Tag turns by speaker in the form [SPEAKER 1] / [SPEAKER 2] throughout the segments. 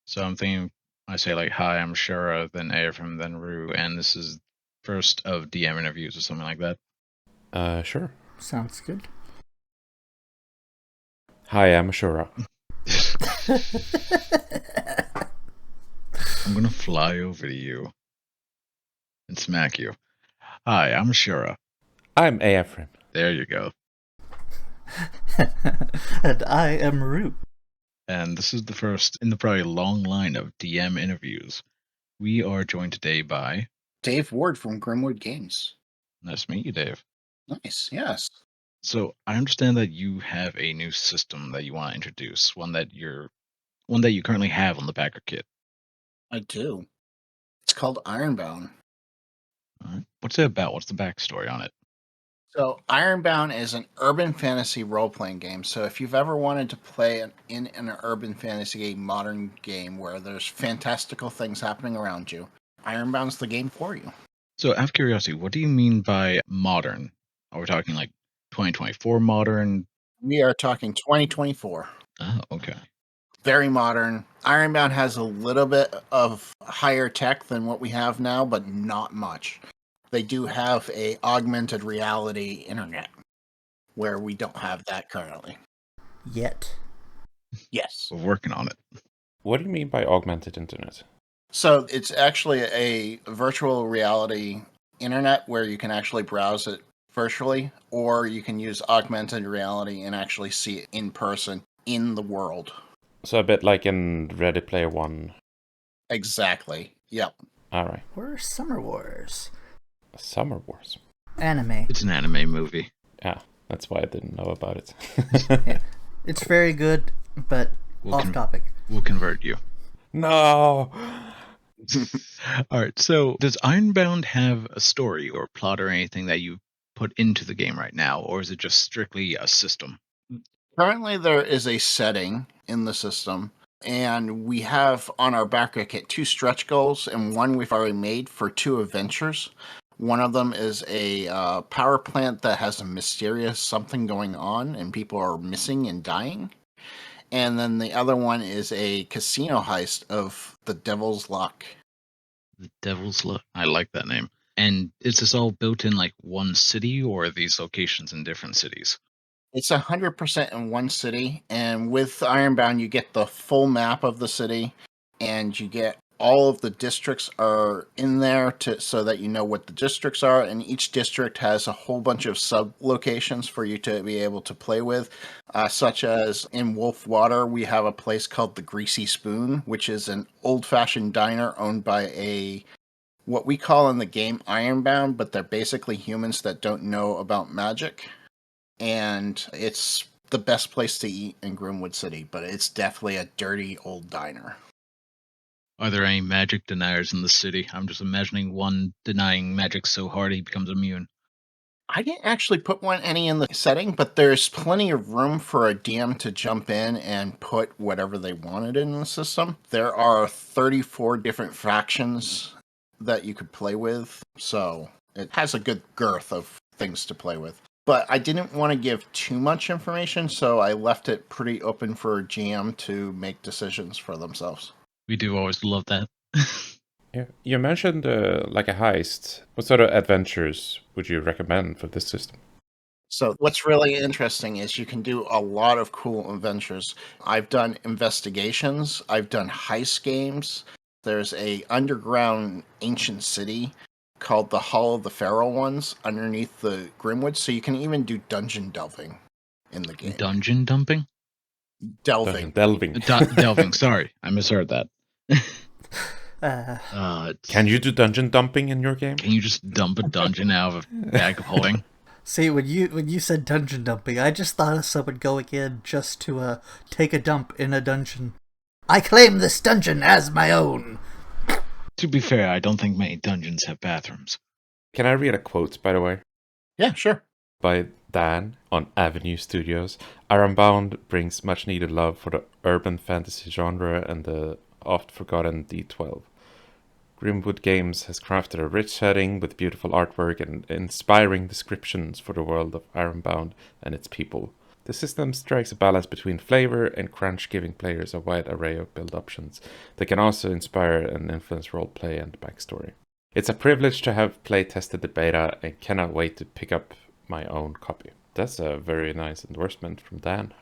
[SPEAKER 1] So I'm thinking I say like, hi, I'm Shura, then Airfrim, then Rue, and this is first of DM interviews or something like that.
[SPEAKER 2] Sure.
[SPEAKER 3] Sounds good.
[SPEAKER 2] Hi, I'm Ashura.
[SPEAKER 1] I'm gonna fly over to you and smack you. Hi, I'm Shura.
[SPEAKER 2] I'm Ephraim.
[SPEAKER 1] There you go.
[SPEAKER 3] And I am Root.
[SPEAKER 1] And this is the first in the probably long line of DM interviews. We are joined today by
[SPEAKER 4] Dave Ward from Grimwood Games.
[SPEAKER 1] Nice to meet you, Dave.
[SPEAKER 4] Nice, yes.
[SPEAKER 1] So I understand that you have a new system that you want to introduce, one that you currently have on the backer kit.
[SPEAKER 4] I do. It's called Ironbound.
[SPEAKER 1] All right. What's it about? What's the backstory on it?
[SPEAKER 4] So Ironbound is an urban fantasy role-playing game. So if you've ever wanted to play in an urban fantasy modern game where there's fantastical things happening around you, Ironbound's the game for you.
[SPEAKER 1] So out of curiosity, what do you mean by modern? Are we talking like 2024 modern?
[SPEAKER 4] We are talking 2024.
[SPEAKER 1] Oh, okay.
[SPEAKER 4] Very modern. Ironbound has a little bit of higher tech than what we have now, but not much. They do have a augmented reality internet, where we don't have that currently.
[SPEAKER 3] Yet.
[SPEAKER 4] Yes.
[SPEAKER 1] We're working on it.
[SPEAKER 2] What do you mean by augmented internet?
[SPEAKER 4] So it's actually a virtual reality internet where you can actually browse it virtually, or you can use augmented reality and actually see it in person in the world.
[SPEAKER 2] So a bit like in Ready Player One.
[SPEAKER 4] Exactly. Yep.
[SPEAKER 2] Alright.
[SPEAKER 3] Or Summer Wars.
[SPEAKER 2] Summer Wars.
[SPEAKER 3] Anime.
[SPEAKER 1] It's an anime movie.
[SPEAKER 2] Yeah, that's why I didn't know about it.
[SPEAKER 3] Yeah. It's very good, but off topic.
[SPEAKER 1] We'll convert you.
[SPEAKER 2] No!
[SPEAKER 1] Alright, so does Ironbound have a story or plot or anything that you put into the game right now, or is it just strictly a system?
[SPEAKER 4] Currently, there is a setting in the system, and we have on our backer kit 2 stretch goals, and one we've already made for 2 adventures. One of them is a power plant that has a mysterious something going on, and people are missing and dying. And then the other one is a casino heist of the Devil's Luck.
[SPEAKER 1] The Devil's Luck. I like that name. And is this all built in like one city, or are these locations in different cities?
[SPEAKER 4] It's 100% in one city, and with Ironbound, you get the full map of the city, and you get all of the districts are in there so that you know what the districts are, and each district has a whole bunch of sub-locations for you to be able to play with, such as in Wolf Water, we have a place called the Greasy Spoon, which is an old-fashioned diner owned by what we call in the game Ironbound, but they're basically humans that don't know about magic. And it's the best place to eat in Grimwood City, but it's definitely a dirty old diner.
[SPEAKER 1] Are there any magic deniers in the city? I'm just imagining one denying magic so hard he becomes immune.
[SPEAKER 4] I didn't actually put any in the setting, but there's plenty of room for a DM to jump in and put whatever they wanted in the system. There are 34 different factions that you could play with, so it has a good girth of things to play with. But I didn't want to give too much information, so I left it pretty open for GM to make decisions for themselves.
[SPEAKER 1] We do always love that.
[SPEAKER 2] Yeah. You mentioned like a heist. What sort of adventures would you recommend for this system?
[SPEAKER 4] So what's really interesting is you can do a lot of cool adventures. I've done investigations. I've done heist games. There's a underground ancient city called the Hall of the Pharaoh Ones underneath the Grimwood. So you can even do dungeon delving in the game.
[SPEAKER 1] Dungeon dumping?
[SPEAKER 4] Delving.
[SPEAKER 2] Delving.
[SPEAKER 1] Delving, sorry. I misheard that.
[SPEAKER 2] Can you do dungeon dumping in your game?
[SPEAKER 1] Can you just dump a dungeon out of a bag of holding?
[SPEAKER 3] See, when you said dungeon dumping, I just thought of someone going in just to take a dump in a dungeon. I claim this dungeon as my own.
[SPEAKER 1] To be fair, I don't think many dungeons have bathrooms.
[SPEAKER 2] Can I read a quote, by the way?
[SPEAKER 4] Yeah, sure.
[SPEAKER 2] By Dan on Avenue Studios. Ironbound brings much needed love for the urban fantasy genre and the oft-forgotten D12. Grimwood Games has crafted a rich setting with beautiful artwork and inspiring descriptions for the world of Ironbound and its people. The system strikes a balance between flavor and crunch, giving players a wide array of build options that can also inspire and influence roleplay and backstory. It's a privilege to have play-tested the beta and cannot wait to pick up my own copy. That's a very nice endorsement from Dan.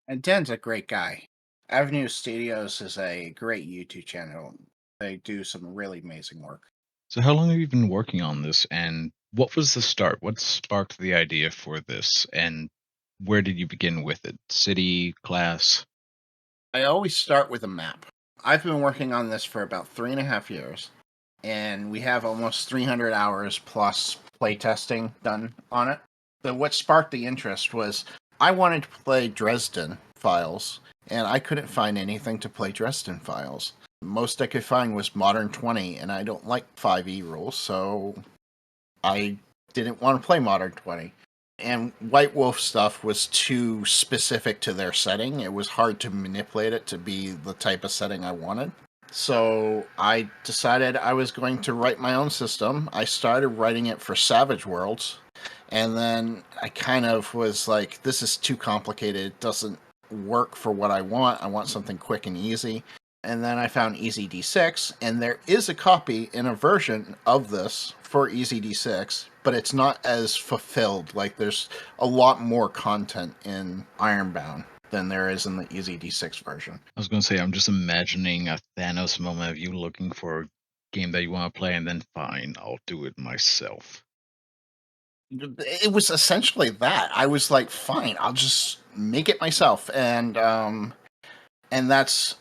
[SPEAKER 4] And Dan's a great guy. Avenue Studios is a great YouTube channel. They do some really amazing work.
[SPEAKER 1] So how long have you been working on this, and what was the start? What sparked the idea for this, and where did you begin with it? City, class?
[SPEAKER 4] I always start with a map. I've been working on this for about 3.5 years, and we have almost 300 hours plus playtesting done on it. So what sparked the interest was I wanted to play Dresden Files, and I couldn't find anything to play Dresden Files. Most I could find was Modern 20, and I don't like 5e rules, so I didn't want to play Modern 20. And White Wolf stuff was too specific to their setting. It was hard to manipulate it to be the type of setting I wanted. So I decided I was going to write my own system. I started writing it for Savage Worlds, and then I kind of was like, this is too complicated. It doesn't work for what I want. I want something quick and easy. And then I found EasyD6, and there is a copy in a version of this for EasyD6, but it's not as fulfilled. Like, there's a lot more content in Ironbound than there is in the EasyD6 version.
[SPEAKER 1] I was going to say, I'm just imagining a Thanos moment of you looking for a game that you want to play, and then fine, I'll do it myself.
[SPEAKER 4] It was essentially that. I was like, fine, I'll just make it myself, and that's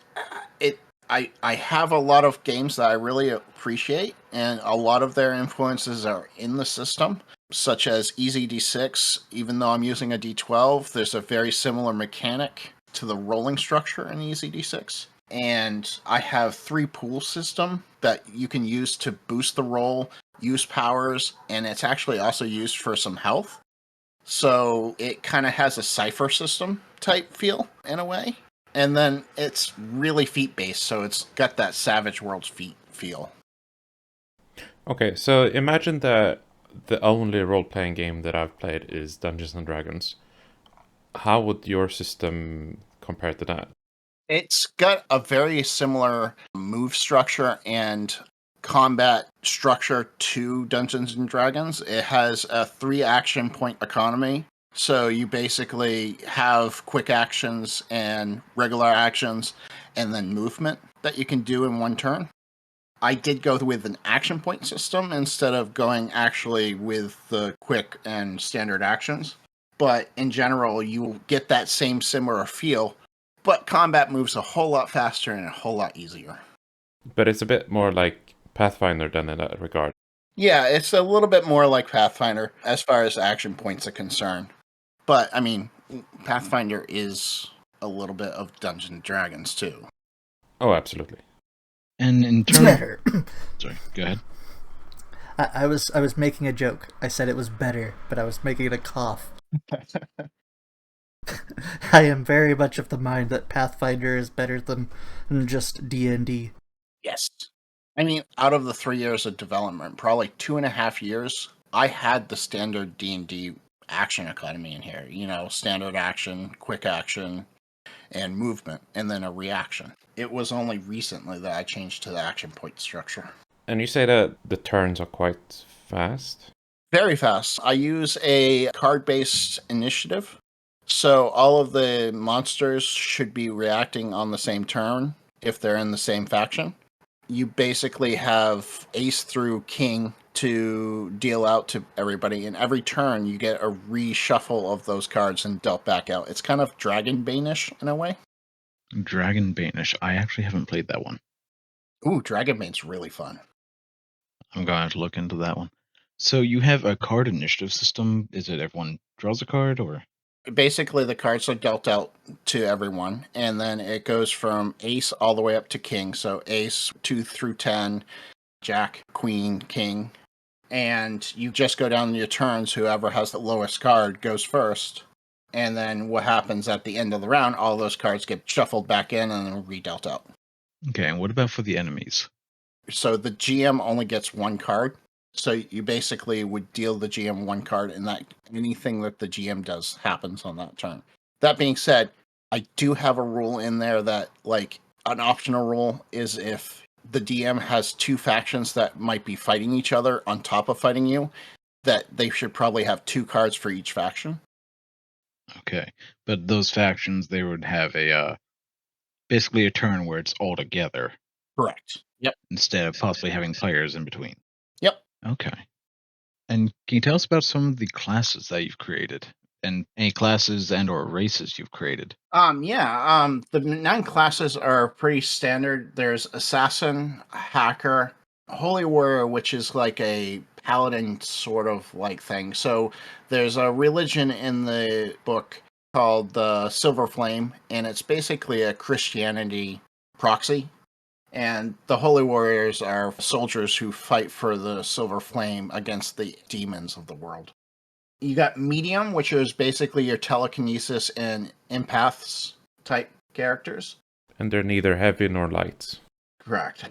[SPEAKER 4] it. I have a lot of games that I really appreciate, and a lot of their influences are in the system, such as EasyD6. Even though I'm using a D12, there's a very similar mechanic to the rolling structure in EasyD6. And I have 3 pool system that you can use to boost the roll, use powers, and it's actually also used for some health. So it kind of has a cipher system type feel in a way. And then it's really feat-based, so it's got that Savage Worlds feat feel.
[SPEAKER 2] Okay, so imagine that the only role-playing game that I've played is Dungeons and Dragons. How would your system compare to that?
[SPEAKER 4] It's got a very similar move structure and combat structure to Dungeons and Dragons. It has a 3 action point economy. So you basically have quick actions and regular actions and then movement that you can do in one turn. I did go with an action point system instead of going actually with the quick and standard actions. But in general, you will get that same similar feel, but combat moves a whole lot faster and a whole lot easier.
[SPEAKER 2] But it's a bit more like Pathfinder than in that regard.
[SPEAKER 4] Yeah, it's a little bit more like Pathfinder as far as action points are concerned. But, I mean, Pathfinder is a little bit of Dungeons and Dragons, too.
[SPEAKER 2] Oh, absolutely.
[SPEAKER 1] And in
[SPEAKER 3] It's
[SPEAKER 1] terms
[SPEAKER 3] better.
[SPEAKER 1] Sorry, go ahead.
[SPEAKER 3] I was making a joke. I said it was better, but I was making a cough. I am very much of the mind that Pathfinder is better than just D&D.
[SPEAKER 4] Yes. I mean, out of the 3 years of development, probably 2.5 years, I had the standard D&D action economy in here. You know, standard action, quick action, and movement, and then a reaction. It was only recently that I changed to the action point structure.
[SPEAKER 2] And you say that the turns are quite fast?
[SPEAKER 4] Very fast. I use a card-based initiative, so all of the monsters should be reacting on the same turn if they're in the same faction. You basically have ace through king to deal out to everybody, and every turn you get a reshuffle of those cards and dealt back out. It's kind of Dragonbane-ish in a way.
[SPEAKER 1] Dragonbane-ish. I actually haven't played that one.
[SPEAKER 4] Ooh, Dragonbane's really fun.
[SPEAKER 1] I'm going to have to look into that one. So you have a card initiative system. Is it everyone draws a card, or?
[SPEAKER 4] Basically, the cards are dealt out to everyone, and then it goes from ace all the way up to king. So ace 2 through 10, jack, queen, king. And you just go down your turns. Whoever has the lowest card goes first. And then what happens at the end of the round, all those cards get shuffled back in and then redealt out.
[SPEAKER 1] Okay, and what about for the enemies?
[SPEAKER 4] So the GM only gets 1 card. So you basically would deal the GM one card, and that anything that the GM does happens on that turn. That being said, I do have a rule in there that, like, an optional rule is if the DM has two factions that might be fighting each other on top of fighting you, that they should probably have 2 cards for each faction.
[SPEAKER 1] Okay, but those factions, they would have a basically a turn where it's all together
[SPEAKER 4] Correct. Yep.
[SPEAKER 1] instead of possibly having players in between.
[SPEAKER 4] Yep.
[SPEAKER 1] Okay. And can you tell us about some of the classes that you've created, and any classes and or races you've created?
[SPEAKER 4] The 9 classes are pretty standard. There's assassin, hacker, holy warrior, which is like a paladin sort of like thing. So there's a religion in the book called the Silver Flame, and it's basically a Christianity proxy. And the holy warriors are soldiers who fight for the Silver Flame against the demons of the world. You got medium, which is basically your telekinesis and empaths type characters.
[SPEAKER 2] And they're neither heavy nor light.
[SPEAKER 4] Correct.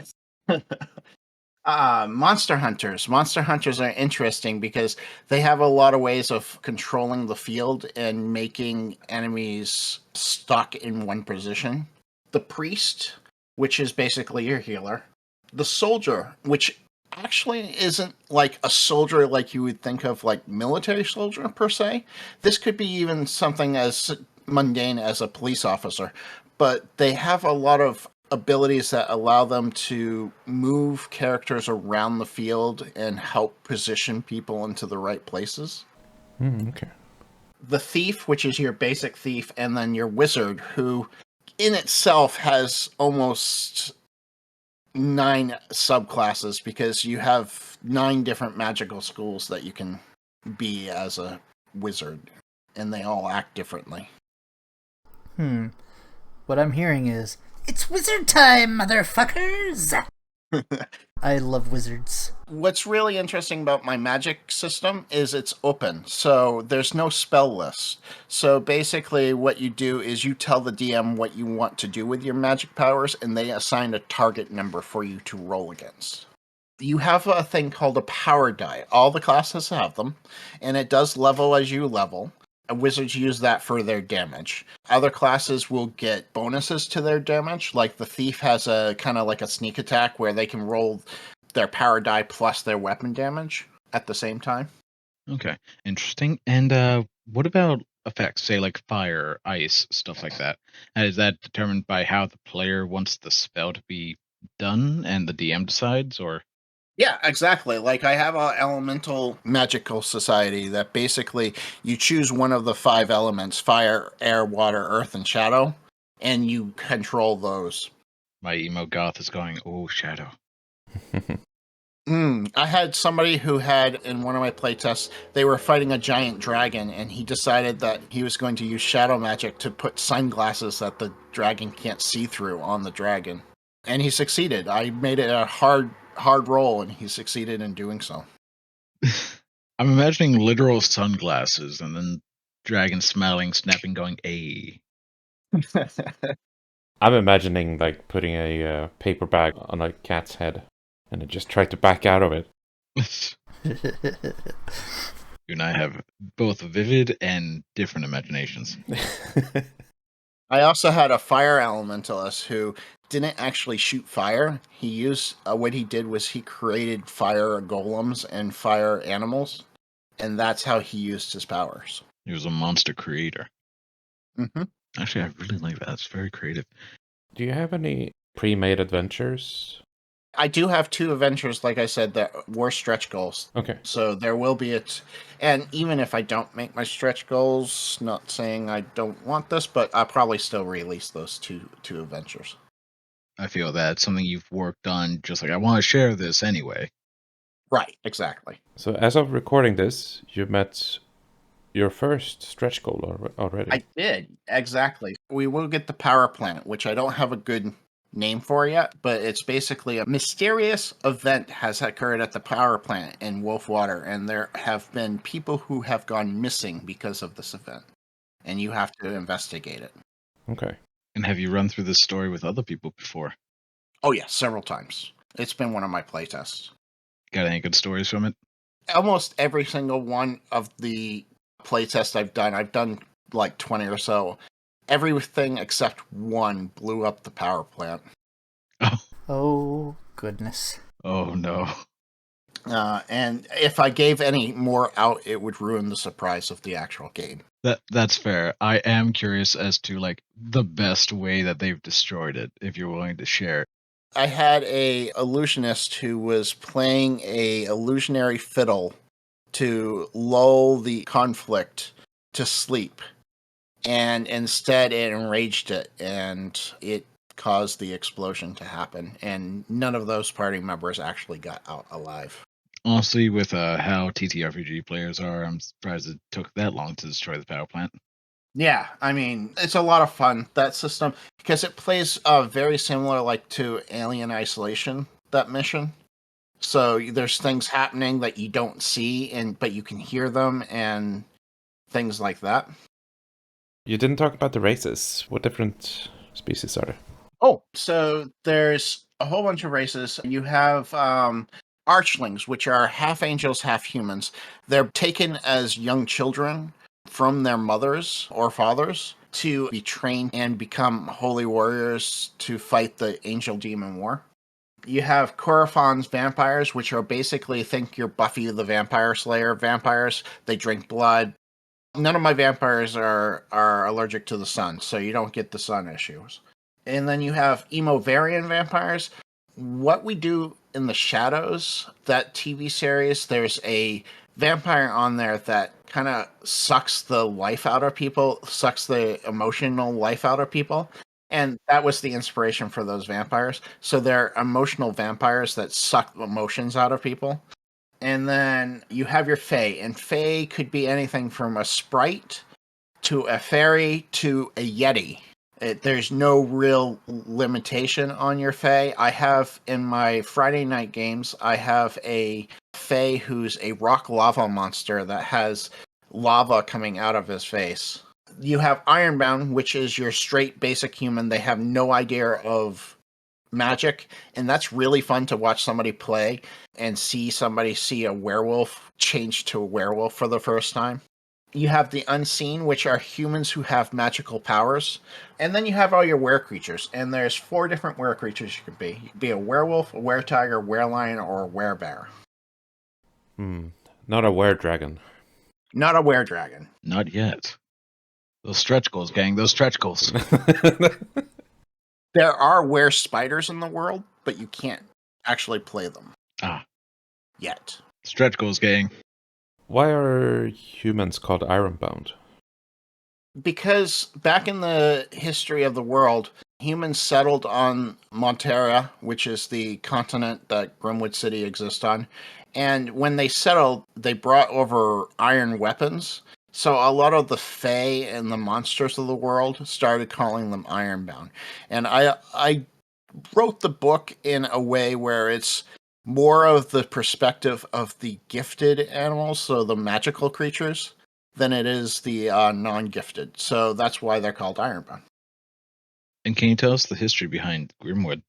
[SPEAKER 4] Monster hunters. Monster hunters are interesting because they have a lot of ways of controlling the field and making enemies stuck in one position. The priest, which is basically your healer. The soldier, which actually isn't like a soldier like you would think of, like military soldier per se. This could be even something as mundane as a police officer, but they have a lot of abilities that allow them to move characters around the field and help position people into the right places.
[SPEAKER 2] Okay.
[SPEAKER 4] The thief, which is your basic thief, and then your wizard, who in itself has almost 9 subclasses because you have 9 different magical schools that you can be as a wizard, and they all act differently.
[SPEAKER 3] What I'm hearing is, it's wizard time, motherfuckers! I love wizards.
[SPEAKER 4] What's really interesting about my magic system is it's open, so there's no spell list. So basically what you do is you tell the DM what you want to do with your magic powers, and they assign a target number for you to roll against. You have a thing called a power die. All the classes have them, and it does level as you level. Wizards use that for their damage. Other classes will get bonuses to their damage, like the thief has a kind of like a sneak attack where they can roll their power die plus their weapon damage at the same time.
[SPEAKER 1] Okay, interesting. And what about effects, say like fire, ice, stuff like that? Is that determined by how the player wants the spell to be done and the DM decides, or?
[SPEAKER 4] Yeah, exactly. Like I have a elemental magical society that basically you choose one of the 5 elements: fire, air, water, earth, and shadow, and you control those.
[SPEAKER 1] My emo goth is going, oh, shadow.
[SPEAKER 4] I had somebody who had, in one of my playtests, they were fighting a giant dragon, and he decided that he was going to use shadow magic to put sunglasses that the dragon can't see through on the dragon. And he succeeded. I made it a hard roll, and he succeeded in doing so.
[SPEAKER 1] I'm imagining literal sunglasses and then dragon smiling, snapping, going, "A."
[SPEAKER 2] I'm imagining like putting a paper bag on a cat's head and it just tried to back out of it.
[SPEAKER 1] You and I have both vivid and different imaginations.
[SPEAKER 4] I also had a fire elementalist who didn't actually shoot fire. He used what he did was he created fire golems and fire animals, and that's how he used his powers.
[SPEAKER 1] He was a monster creator.
[SPEAKER 4] Mm-hmm.
[SPEAKER 1] Actually, I really like that. It's very creative.
[SPEAKER 2] Do you have any pre-made adventures?
[SPEAKER 4] I do have 2 adventures, like I said, that were stretch goals.
[SPEAKER 2] Okay.
[SPEAKER 4] So there will be and even if I don't make my stretch goals, not saying I don't want this, but I'll probably still release those two adventures.
[SPEAKER 1] I feel that's something you've worked on, just like, I want to share this anyway.
[SPEAKER 4] Right, exactly.
[SPEAKER 2] So as of recording this, you've met your first stretch goal already.
[SPEAKER 4] I did, exactly. We will get the power plant, which I don't have a good name for yet, but it's basically a mysterious event has occurred at the power plant in Wolfwater, and there have been people who have gone missing because of this event, and you have to investigate it.
[SPEAKER 2] Okay.
[SPEAKER 1] And have you run through this story with other people before?
[SPEAKER 4] Oh yeah, several times. It's been one of my playtests.
[SPEAKER 1] Got any good stories from it?
[SPEAKER 4] Almost every single one of the playtests I've done like 20 or so. Everything except one blew up the power plant.
[SPEAKER 1] Oh,
[SPEAKER 3] Oh, goodness.
[SPEAKER 1] oh no.
[SPEAKER 4] And if I gave any more out, it would ruin the surprise of the actual game.
[SPEAKER 1] That's fair. I am curious as to like the best way that they've destroyed it, if you're willing to share.
[SPEAKER 4] I had a illusionist who was playing a illusionary fiddle to lull the conflict to sleep, and instead it enraged it, and it caused the explosion to happen, and none of those party members actually got out alive.
[SPEAKER 1] Honestly, with how TTRPG players are, I'm surprised it took that long to destroy the power plant.
[SPEAKER 4] Yeah, I mean, it's a lot of fun, that system, because it plays very similar like to Alien Isolation, that mission. So there's things happening that you don't see, but you can hear them and things like that.
[SPEAKER 2] You didn't talk about the races. What different species are there?
[SPEAKER 4] Oh, so there's a whole bunch of races. You have archlings, which are half angels, half humans. They're taken as young children from their mothers or fathers to be trained and become holy warriors to fight the angel demon war. You have Corophon's vampires, which are basically, think you're Buffy the Vampire Slayer vampires. They drink blood. None of my vampires are allergic to the sun, so you don't get the sun issues. And then you have Emovarian vampires. What We Do in the Shadows, that TV series, there's a vampire on there that kind of sucks the life out of people, sucks the emotional life out of people. And that was the inspiration for those vampires. So they're emotional vampires that suck emotions out of people. And then you have your Fae, and Fae could be anything from a sprite to a fairy to a yeti. There's no real limitation on your Fae. I have in my Friday night games, I have a Fae who's a rock lava monster that has lava coming out of his face. You have Ironbound, which is your straight basic human. They have no idea of magic, and that's really fun to watch somebody play and see somebody see a werewolf change to a werewolf for the first time. You have the unseen, which are humans who have magical powers. And then you have all your were creatures. And there's 4 different were creatures you could be. You could be a werewolf, a were tiger, were lion, or a were bear.
[SPEAKER 2] Not a were-dragon.
[SPEAKER 4] Not a were dragon.
[SPEAKER 1] Not yet. Those stretch goals, gang. Those stretch goals.
[SPEAKER 4] There are were spiders in the world, but you can't actually play them.
[SPEAKER 1] Ah.
[SPEAKER 4] Yet.
[SPEAKER 1] Stretch goals, gang.
[SPEAKER 2] Why are humans called Ironbound?
[SPEAKER 4] Because back in the history of the world, humans settled on Montera, which is the continent that Grimwood City exists on. And when they settled, they brought over iron weapons. So a lot of the fae and the monsters of the world started calling them Ironbound. And I wrote the book in a way where it's more of the perspective of the gifted animals, so the magical creatures, than it is the non-gifted. So that's why they're called Ironbound.
[SPEAKER 1] And can you tell us the history behind Grimwood?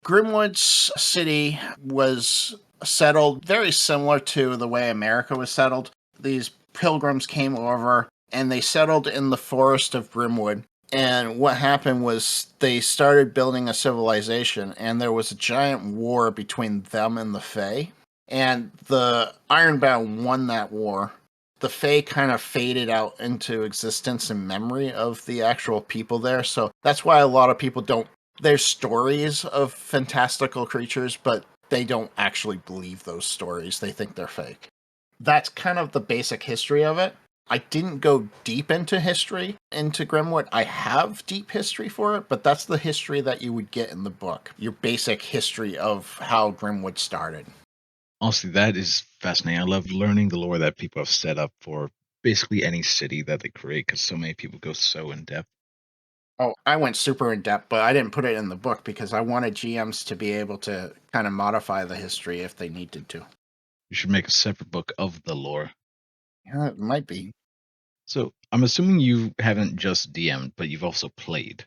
[SPEAKER 4] Grimwood's city was settled very similar to the way America was settled. These pilgrims came over and they settled in the forest of Grimwood. And what happened was they started building a civilization, and there was a giant war between them and the Fae. And the Ironbound won that war. The Fae kind of faded out into existence in memory of the actual people there. So that's why a lot of people don't. There's stories of fantastical creatures, but they don't actually believe those stories. They think they're fake. That's kind of the basic history of it. I didn't go deep into history into Grimwood. I have deep history for it, but that's the history that you would get in the book. Your basic history of how Grimwood started.
[SPEAKER 1] Honestly, that is fascinating. I love learning the lore that people have set up for basically any city that they create, because so many people go so in depth.
[SPEAKER 4] Oh, I went super in depth, but I didn't put it in the book because I wanted GMs to be able to kind of modify the history if they needed to.
[SPEAKER 1] You should make a separate book of the lore.
[SPEAKER 4] Yeah, it might be.
[SPEAKER 1] So I'm assuming you haven't just DM'd, but you've also played.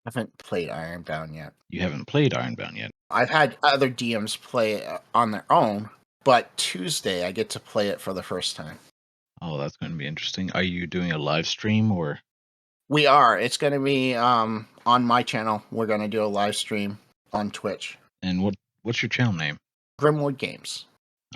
[SPEAKER 4] I haven't played Ironbound yet.
[SPEAKER 1] You haven't played Ironbound yet.
[SPEAKER 4] I've had other DMs play on their own, but Tuesday I get to play it for the first time.
[SPEAKER 1] Oh, that's going to be interesting. Are you doing a live stream or?
[SPEAKER 4] We are. It's going to be on my channel. We're going to do a live stream on Twitch.
[SPEAKER 1] And what's your channel name?
[SPEAKER 4] Grimwood Games.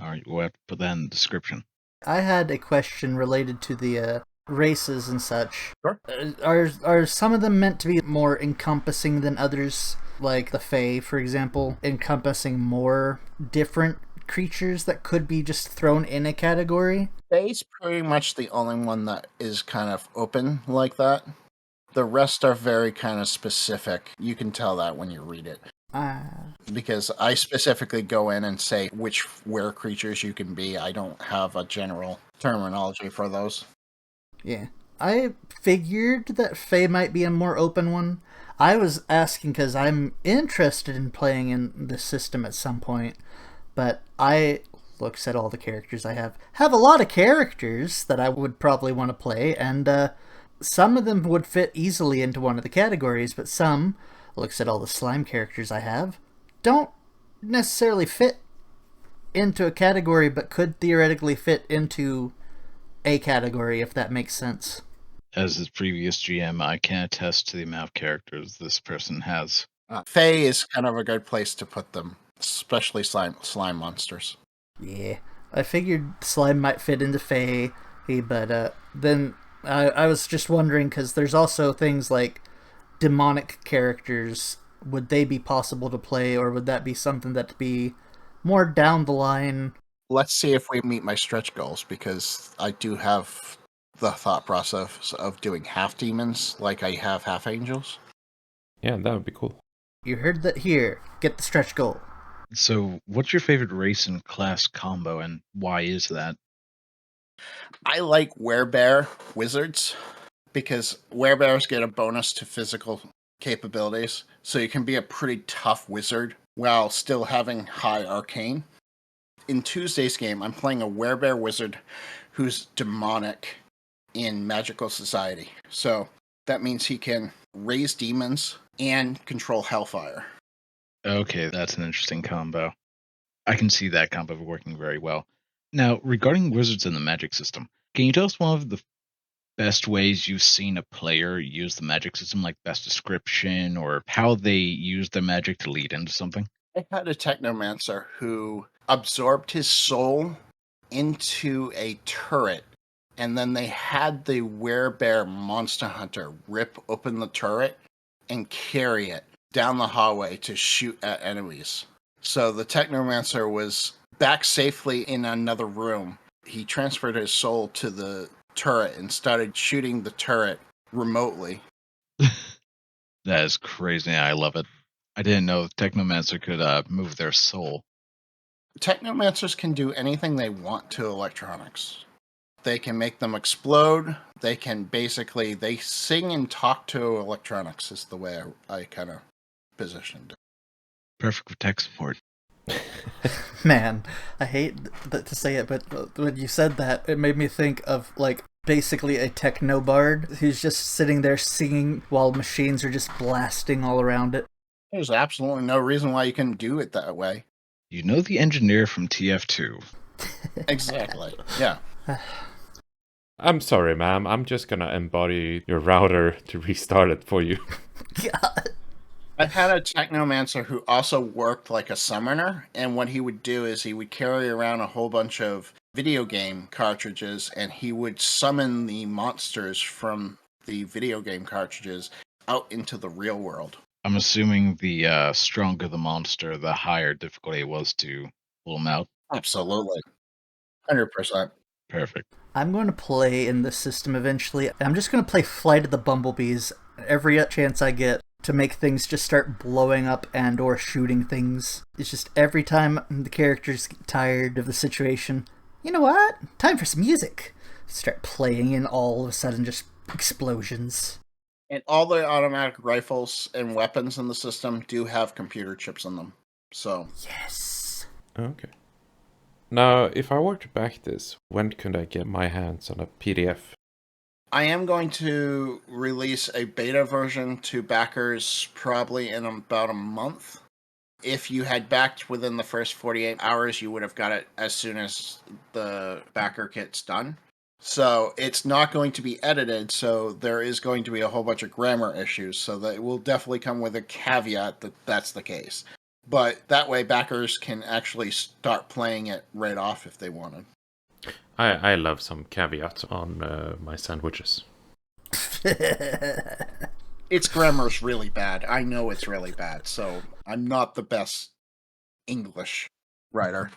[SPEAKER 1] All right, we'll have to put that in the description.
[SPEAKER 3] I had a question related to the races and such.
[SPEAKER 4] Sure.
[SPEAKER 3] Are some of them meant to be more encompassing than others? Like the Fae, for example, encompassing more different creatures that could be just thrown in a category?
[SPEAKER 4] Fae's pretty much the only one that is kind of open like that. The rest are very kind of specific. You can tell that when you read it. Because I specifically go in and say which were creatures you can be. I don't have a general terminology for those.
[SPEAKER 3] Yeah. I figured that Fae might be a more open one. I was asking because I'm interested in playing in this system at some point, but I looks at all the characters I have a lot of characters that I would probably want to play, and some of them would fit easily into one of the categories, but some, looks at all the slime characters I have, don't necessarily fit into a category, but could theoretically fit into a category, if that makes sense.
[SPEAKER 1] As his previous GM, I can attest to the amount of characters this person has.
[SPEAKER 4] Fae is kind of a good place to put them, especially slime monsters.
[SPEAKER 3] Yeah, I figured slime might fit into Fae, but then I was just wondering, because there's also things like demonic characters. Would they be possible to play, or would that be something that'd be more down the line?
[SPEAKER 4] Let's see if we meet my stretch goals, because I do have the thought process of doing half demons like I have half angels.
[SPEAKER 2] Yeah, that would be cool.
[SPEAKER 3] You heard that here. Get the stretch goal.
[SPEAKER 1] So, what's your favorite race and class combo, and why is that?
[SPEAKER 4] I like werebear wizards because werebears get a bonus to physical capabilities, so you can be a pretty tough wizard while still having high arcane. In Tuesday's game, I'm playing a werebear wizard who's demonic in magical society. So that means he can raise demons and control hellfire.
[SPEAKER 1] Okay, that's an interesting combo. I can see that combo working very well. Now, regarding wizards in the magic system, can you tell us one of the best ways you've seen a player use the magic system, like best description or how they use their magic to lead into something?
[SPEAKER 4] I had a technomancer who absorbed his soul into a turret, and then they had the werebear monster hunter rip open the turret and carry it down the hallway to shoot at enemies. So the technomancer was back safely in another room. He transferred his soul to the turret and started shooting the turret remotely.
[SPEAKER 1] That is crazy. I love it. I didn't know Technomancer could move their soul.
[SPEAKER 4] Technomancers can do anything they want to electronics. They can make them explode. They sing and talk to electronics is the way I kind of positioned it.
[SPEAKER 1] Perfect for tech support.
[SPEAKER 3] Man, I hate to say it, but when you said that, it made me think of, like, basically a techno bard who's just sitting there singing while machines are just blasting all around it.
[SPEAKER 4] There's absolutely no reason why you can do it that way.
[SPEAKER 1] You know the engineer from TF2.
[SPEAKER 4] Exactly. Yeah.
[SPEAKER 2] I'm sorry, ma'am. I'm just gonna embody your router to restart it for you.
[SPEAKER 3] God.
[SPEAKER 4] I had a technomancer who also worked like a summoner, and what he would do is he would carry around a whole bunch of video game cartridges, and he would summon the monsters from the video game cartridges out into the real world.
[SPEAKER 1] I'm assuming the stronger the monster, the higher difficulty it was to pull them out.
[SPEAKER 4] Absolutely. 100%.
[SPEAKER 1] Perfect.
[SPEAKER 3] I'm going to play in this system eventually. I'm just going to play Flight of the Bumblebees every chance I get to make things just start blowing up and or shooting things. It's just every time the characters get tired of the situation, you know what? Time for some music. Start playing and all of a sudden just explosions.
[SPEAKER 4] And all the automatic rifles and weapons in the system do have computer chips in them. So,
[SPEAKER 3] Yes.
[SPEAKER 2] Okay. Now, if I were to back this, when could I get my hands on a PDF?
[SPEAKER 4] I am going to release a beta version to backers probably in about a month. If you had backed within the first 48 hours, you would have got it as soon as the backer kit's done. So it's not going to be edited, so there is going to be a whole bunch of grammar issues, so that it will definitely come with a caveat that that's the case. But that way backers can actually start playing it right off if they wanted.
[SPEAKER 2] I love some caveats on my sandwiches.
[SPEAKER 4] Its grammar's really bad. I know it's really bad, so I'm not the best English writer.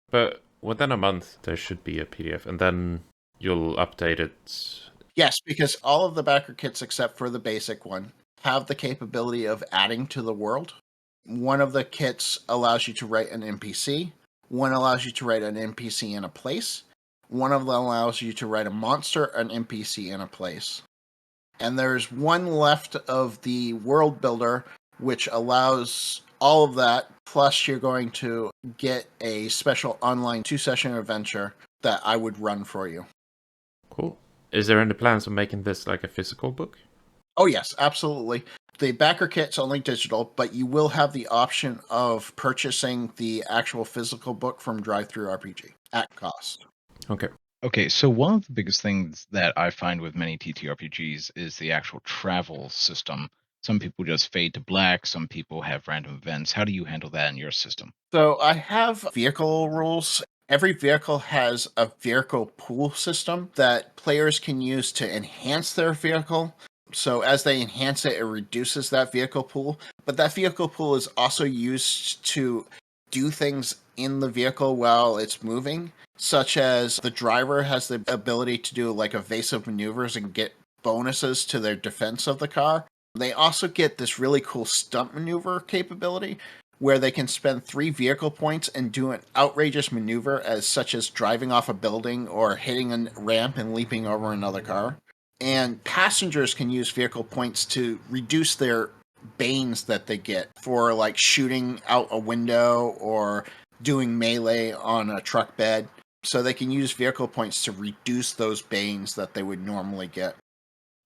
[SPEAKER 2] But within a month, there should be a PDF, and then you'll update it.
[SPEAKER 4] Yes, because all of the backer kits except for the basic one have the capability of adding to the world. One of the kits allows you to write an NPC. One allows you to write an NPC in a place. One of them allows you to write a monster, an NPC in a place. And there's one left of the world builder, which allows all of that. Plus, you're going to get a special online 2-session adventure that I would run for you.
[SPEAKER 2] Cool. Is there any plans of making this like a physical book?
[SPEAKER 4] Oh, yes, absolutely. The backer kit's only digital, but you will have the option of purchasing the actual physical book from DriveThruRPG at cost.
[SPEAKER 2] Okay.
[SPEAKER 1] Okay, so one of the biggest things that I find with many TTRPGs is the actual travel system. Some people just fade to black, some people have random events. How do you handle that in your system?
[SPEAKER 4] So I have vehicle rules. Every vehicle has a vehicle pool system that players can use to enhance their vehicle. So as they enhance it, it reduces that vehicle pool. But that vehicle pool is also used to do things in the vehicle while it's moving, such as the driver has the ability to do like evasive maneuvers and get bonuses to their defense of the car. They also get this really cool stunt maneuver capability where they can spend 3 vehicle points and do an outrageous maneuver as such as driving off a building or hitting a ramp and leaping over another car. And passengers can use vehicle points to reduce their banes that they get for like shooting out a window or doing melee on a truck bed. So they can use vehicle points to reduce those banes that they would normally get.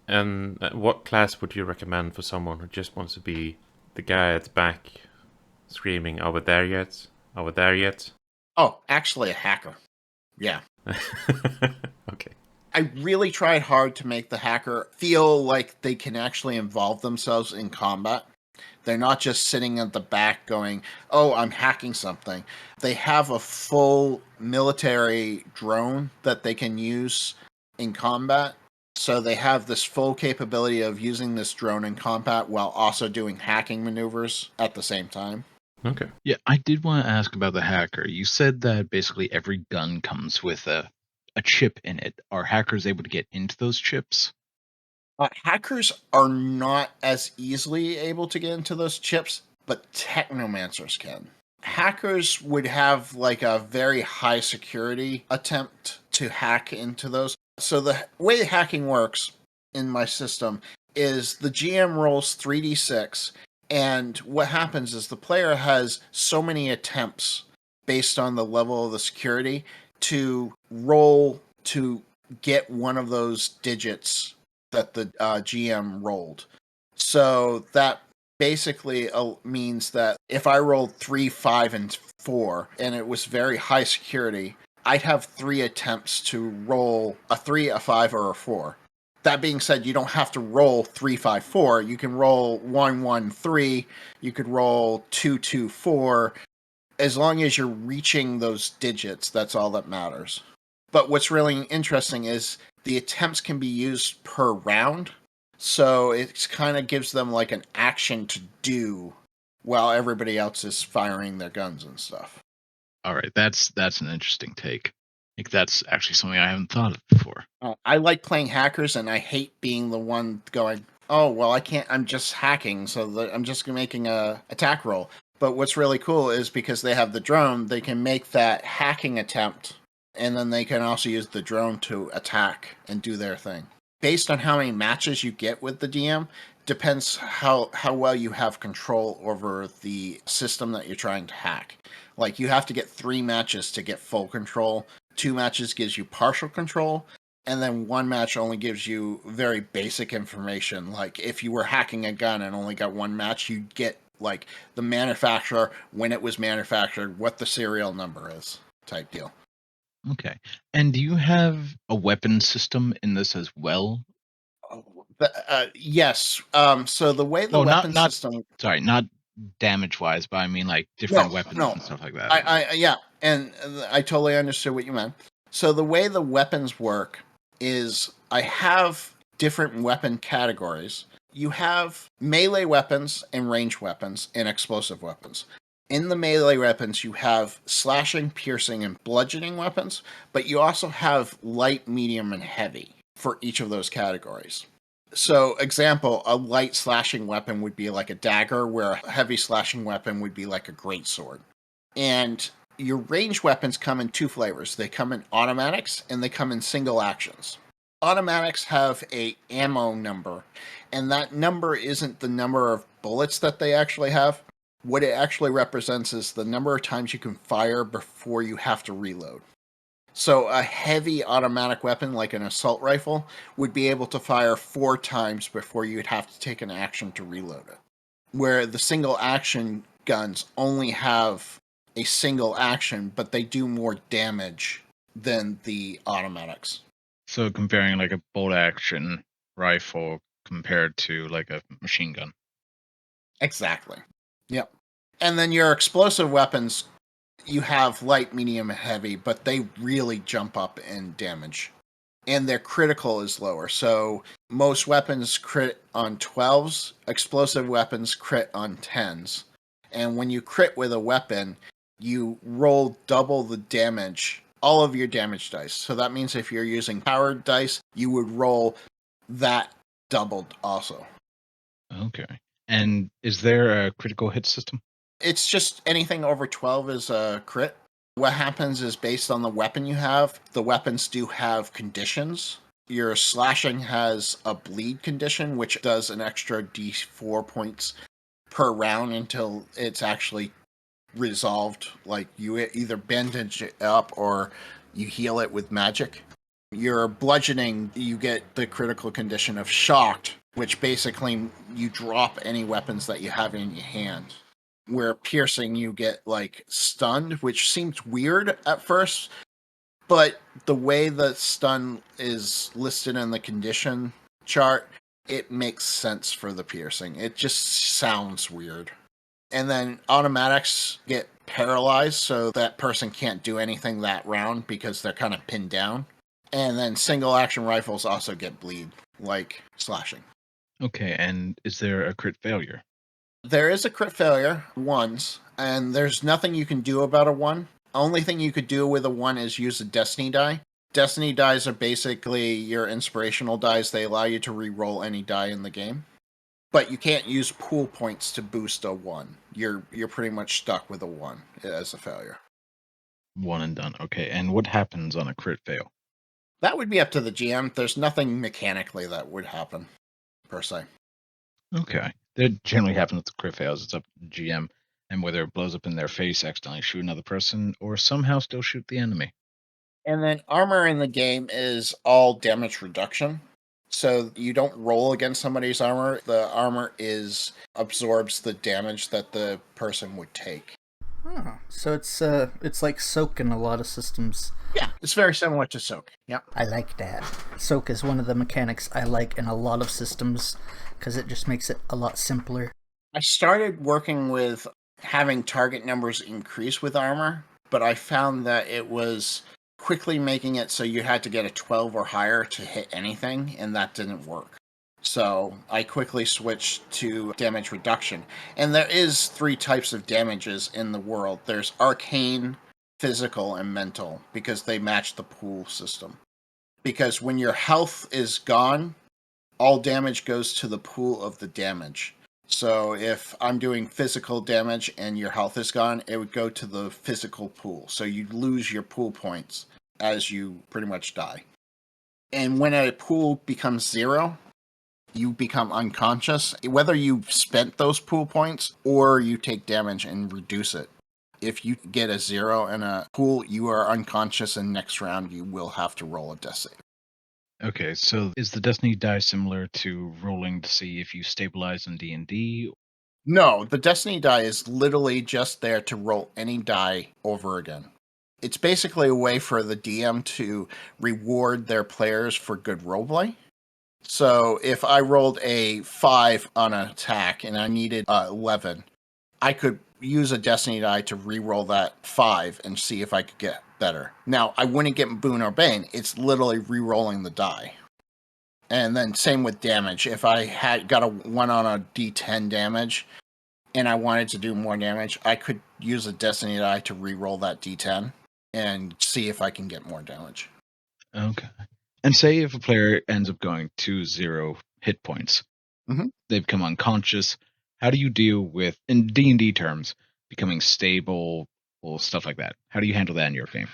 [SPEAKER 2] And what class would you recommend for someone who just wants to be the guy at the back screaming, "Are we there yet? Are we there yet?"
[SPEAKER 4] Oh, actually a hacker. Yeah.
[SPEAKER 2] Okay.
[SPEAKER 4] I really tried hard to make the hacker feel like they can actually involve themselves in combat. They're not just sitting at the back going, oh, I'm hacking something. They have a full military drone that they can use in combat. So they have this full capability of using this drone in combat while also doing hacking maneuvers at the same time.
[SPEAKER 2] Okay.
[SPEAKER 1] Yeah, I did want to ask about the hacker. You said that basically every gun comes with a chip in it. Are hackers able to get into those chips?
[SPEAKER 4] Hackers are not as easily able to get into those chips, but technomancers can. Hackers would have like a very high security attempt to hack into those. So the way hacking works in my system is the GM rolls 3d6, and what happens is the player has so many attempts based on the level of the security to roll to get one of those digits that the GM rolled. So that basically means that if I rolled 3, 5, and 4, and it was very high security, I'd have 3 attempts to roll a 3, a 5, or a 4. That being said, you don't have to roll 3, 5, 4. You can roll 1, 1, 3. You could roll 2, 2, 4. As long as you're reaching those digits, that's all that matters. But what's really interesting is the attempts can be used per round. So it kind of gives them like an action to do while everybody else is firing their guns and stuff.
[SPEAKER 1] All right, that's an interesting take. Like that's actually something I haven't thought of before.
[SPEAKER 4] I like playing hackers, and I hate being the one going, oh, well, I can't, I'm just hacking, so I'm just making a attack roll. But what's really cool is because they have the drone, they can make that hacking attempt, and then they can also use the drone to attack and do their thing. Based on how many matches you get with the DM, depends how well you have control over the system that you're trying to hack. Like, you have to get 3 matches to get full control. 2 matches gives you partial control, and then 1 match only gives you very basic information. Like, if you were hacking a gun and only got 1 match, you'd get like the manufacturer, when it was manufactured, what the serial number is, type deal.
[SPEAKER 1] Okay. And do you have a weapon system in this as well?
[SPEAKER 4] Yes. So the way the
[SPEAKER 1] Oh,
[SPEAKER 4] weapon
[SPEAKER 1] not
[SPEAKER 4] system.
[SPEAKER 1] sorry, not damage wise, but I mean like
[SPEAKER 4] No,
[SPEAKER 1] different weapons
[SPEAKER 4] no.
[SPEAKER 1] and stuff like that.
[SPEAKER 4] Yeah, and I totally understood what you meant. So the way the weapons work is I have different weapon categories. You have melee weapons and range weapons and explosive weapons. In the melee weapons, you have slashing, piercing, and bludgeoning weapons, but you also have light, medium, and heavy for each of those categories. So, example, a light slashing weapon would be like a dagger, where a heavy slashing weapon would be like a greatsword. And your range weapons come in two flavors. They come in automatics and they come in single actions. Automatics have a ammo number, and that number isn't the number of bullets that they actually have. What it actually represents is the number of times you can fire before you have to reload. So a heavy automatic weapon like an assault rifle would be able to fire 4 times before you'd have to take an action to reload it. Where the single action guns only have a single action, but they do more damage than the automatics.
[SPEAKER 1] So comparing like a bolt action rifle compared to like a machine gun.
[SPEAKER 4] Exactly. Yep. And then your explosive weapons, you have light, medium, and heavy, but they really jump up in damage. And their critical is lower. So most weapons crit on 12s, explosive weapons crit on 10s. And when you crit with a weapon, you roll double the damage, all of your damage dice. So that means if you're using powered dice, you would roll that doubled also.
[SPEAKER 1] Okay. And is there a critical hit system?
[SPEAKER 4] It's just anything over 12 is a crit. What happens is based on the weapon you have, the weapons do have conditions. Your slashing has a bleed condition, which does an extra d4 points per round until it's actually resolved. Like you either bandage it up or you heal it with magic. Your bludgeoning, you get the critical condition of shocked, which basically you drop any weapons that you have in your hand. Where piercing, you get like stunned, which seems weird at first, but the way the stun is listed in the condition chart, it makes sense for the piercing. It just sounds weird. And then automatics get paralyzed, so that person can't do anything that round because they're kind of pinned down. And then single action rifles also get bleed, like slashing.
[SPEAKER 1] Okay, and is there a crit failure?
[SPEAKER 4] There is a crit failure, ones, and there's nothing you can do about a 1. Only thing you could do with a 1 is use a destiny die. Destiny dies are basically your inspirational dies. They allow you to re-roll any die in the game. But you can't use pool points to boost a 1. You're pretty much stuck with a 1 as a failure.
[SPEAKER 1] One and done. Okay, and what happens on a crit fail?
[SPEAKER 4] That would be up to the GM. There's nothing mechanically that would happen, per se.
[SPEAKER 1] Okay. That generally happens with the crit fails. It's up to the GM and whether it blows up in their face, accidentally shoot another person, or somehow still shoot the enemy.
[SPEAKER 4] And then armor in the game is all damage reduction. So you don't roll against somebody's armor. The armor absorbs the damage that the person would take.
[SPEAKER 3] Oh, so it's like soak in a lot of systems.
[SPEAKER 4] Yeah, it's very similar to soak. Yep.
[SPEAKER 3] I like that. Soak is one of the mechanics I like in a lot of systems because it just makes it a lot simpler.
[SPEAKER 4] I started working with having target numbers increase with armor, but I found that it was quickly making it so you had to get a 12 or higher to hit anything, and that didn't work. So I quickly switched to damage reduction. And there is 3 types of damages in the world. There's arcane, physical, and mental, because they match the pool system. Because when your health is gone, all damage goes to the pool of the damage. So if I'm doing physical damage and your health is gone, it would go to the physical pool. So you'd lose your pool points as you pretty much die. And when a pool becomes 0, you become unconscious, whether you've spent those pool points or you take damage and reduce it. If you get a 0 in a pool, you are unconscious, and next round you will have to roll a death save.
[SPEAKER 1] Okay, so is the Destiny die similar to rolling to see if you stabilize in D&D?
[SPEAKER 4] No, the Destiny die is literally just there to roll any die over again. It's basically a way for the DM to reward their players for good roleplay. So if I rolled a 5 on an attack and I needed 11, I could use a Destiny die to re-roll that 5 and see if I could get better. Now, I wouldn't get Boon or Bane. It's literally re-rolling the die. And then same with damage. If I had got a 1 on a D10 damage and I wanted to do more damage, I could use a Destiny die to re-roll that D10 and see if I can get more damage.
[SPEAKER 1] Okay. And say if a player ends up going to 0 hit points, they become unconscious. How do you deal with, in D&D terms, becoming stable or stuff like that? How do you handle that in your game?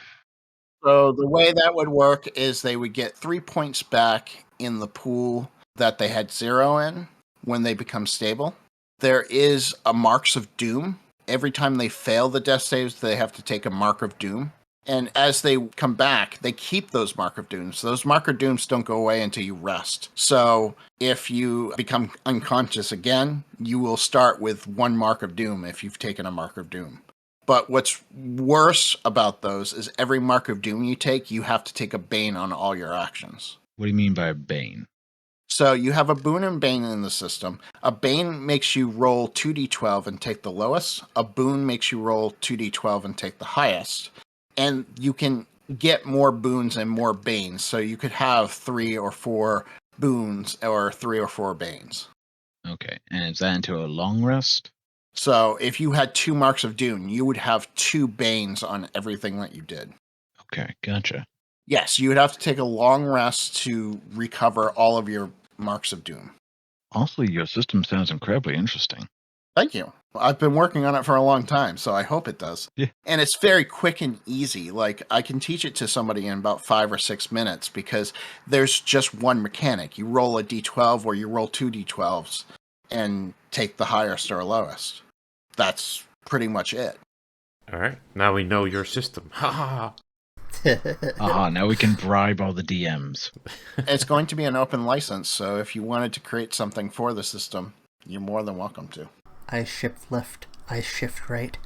[SPEAKER 4] So the way that would work is they would get 3 points back in the pool that they had 0 in when they become stable. There is a Marks of Doom. Every time they fail the death saves, they have to take a Mark of Doom. And as they come back, they keep those Mark of Dooms. Those Mark of Dooms don't go away until you rest. So if you become unconscious again, you will start with 1 Mark of Doom if you've taken a Mark of Doom. But what's worse about those is every Mark of Doom you take, you have to take a Bane on all your actions.
[SPEAKER 1] What do you mean by a Bane?
[SPEAKER 4] So you have a Boon and Bane in the system. A Bane makes you roll 2d12 and take the lowest. A Boon makes you roll 2d12 and take the highest. And you can get more boons and more banes. So you could have 3 or 4 boons or 3 or 4 banes.
[SPEAKER 1] Okay. And is that into a long rest?
[SPEAKER 4] So if you had 2 Marks of Doom, you would have 2 banes on everything that you did.
[SPEAKER 1] Okay, gotcha.
[SPEAKER 4] Yes, you would have to take a long rest to recover all of your Marks of Doom.
[SPEAKER 1] Honestly, your system sounds incredibly interesting.
[SPEAKER 4] Thank you. I've been working on it for a long time, so I hope it does.
[SPEAKER 1] Yeah.
[SPEAKER 4] And it's very quick and easy. Like, I can teach it to somebody in about 5 or 6 minutes because there's just one mechanic. You roll a d12 or you roll 2 d12s and take the highest or lowest. That's pretty much it.
[SPEAKER 2] All right, now we know your system. Ha ha ha.
[SPEAKER 1] Aha, now we can bribe all the DMs.
[SPEAKER 4] It's going to be an open license, so if you wanted to create something for the system, you're more than welcome to.
[SPEAKER 3] I shift left, I shift right.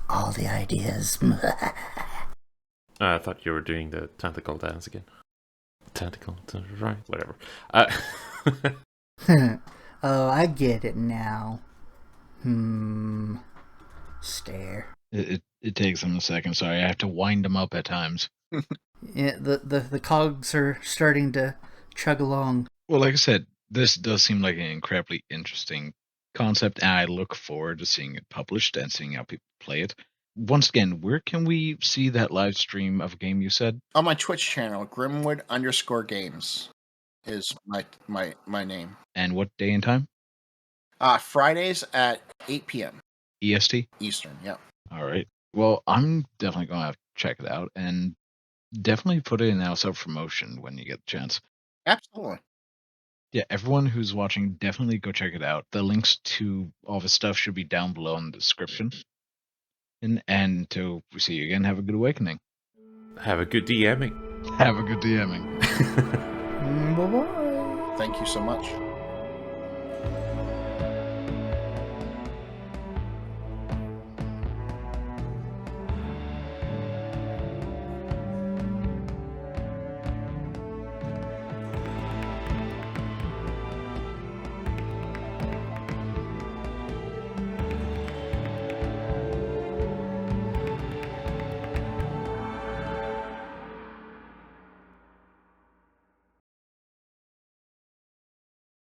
[SPEAKER 3] All the ideas.
[SPEAKER 2] I thought you were doing the tentacle dance again. Tentacle to the right, whatever.
[SPEAKER 3] Oh, I get it now. Stare.
[SPEAKER 1] It takes them a second. Sorry, I have to wind them up at times.
[SPEAKER 3] Yeah, the cogs are starting to chug along.
[SPEAKER 1] Well, like I said, this does seem like an incredibly interesting concept, and I look forward to seeing it published and seeing how people play it. Once again, where can we see that live stream of a game you said?
[SPEAKER 4] On my Twitch channel, Grimwood_Games is my name.
[SPEAKER 1] And what day and time?
[SPEAKER 4] Fridays at 8 p.m.
[SPEAKER 1] EST?
[SPEAKER 4] Eastern, yeah.
[SPEAKER 1] All right. Well, I'm definitely going to have to check it out and definitely put it in our self-promotion when you get the chance.
[SPEAKER 4] Absolutely.
[SPEAKER 1] Yeah, everyone who's watching, definitely go check it out. The links to all the stuff should be down below in the description. And until we see you again, have a good awakening.
[SPEAKER 2] Have a good DMing.
[SPEAKER 1] Have a good DMing.
[SPEAKER 3] Bye-bye.
[SPEAKER 4] Thank you so much.